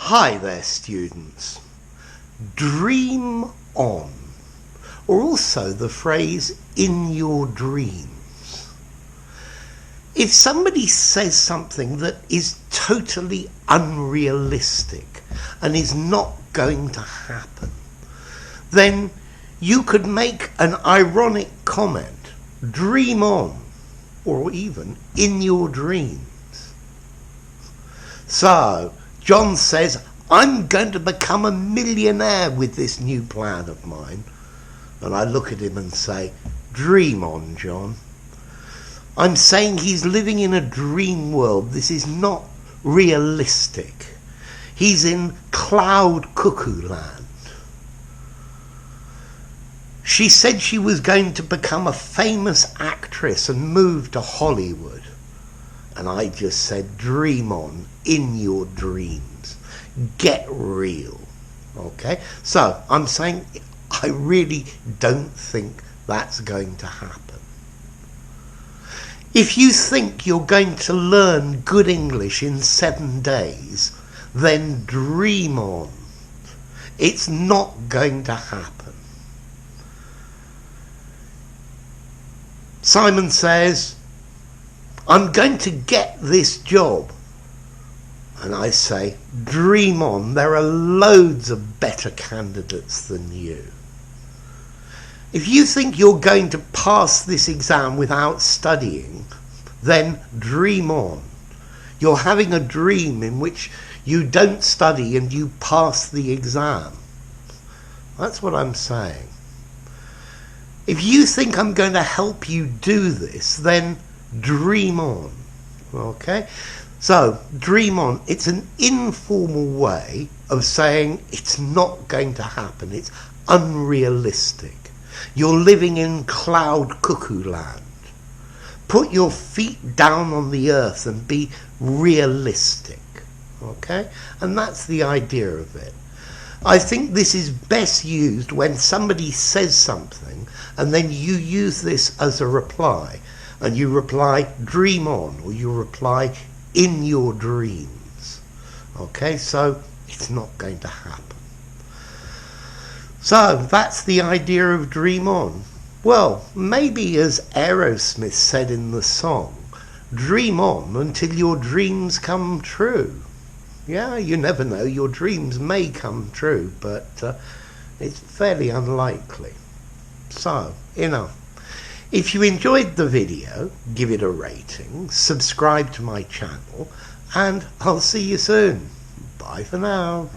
Hi there, students. Dream on, or also the phrase in your dreams. If somebody says something that is totally unrealistic and is not going to happen, then you could make an ironic comment, dream on, or even in your dreams. So, John says, I'm going to become a millionaire with this new plan of mine. And I look at him and say, dream on, John. I'm saying he's living in a dream world. This is not realistic. He's in cloud cuckoo land. She said she was going to become a famous actress and move to Hollywood. And I just said, dream on, in your dreams. Get real. Okay? So, I'm saying I really don't think that's going to happen. If you think you're going to learn good English in 7 days, then dream on. It's not going to happen. Simon says, I'm going to get this job. And I say, dream on, there are loads of better candidates than you. If you think you're going to pass this exam without studying, then dream on. You're having a dream in which you don't study and you pass the exam. That's what I'm saying. If you think I'm going to help you do this, then dream on. Okay? So, dream on. It's an informal way of saying it's not going to happen. It's unrealistic. You're living in cloud cuckoo land. Put your feet down on the earth and be realistic. Okay? And that's the idea of it. I think this is best used when somebody says something and then you use this as a reply. And you reply, dream on, or you reply, in your dreams. Okay, so it's not going to happen. So that's the idea of dream on. Well, maybe as Aerosmith said in the song, dream on until your dreams come true. Yeah, you never know, your dreams may come true, but it's fairly unlikely. So, if you enjoyed the video, give it a rating, subscribe to my channel, and I'll see you soon. Bye for now.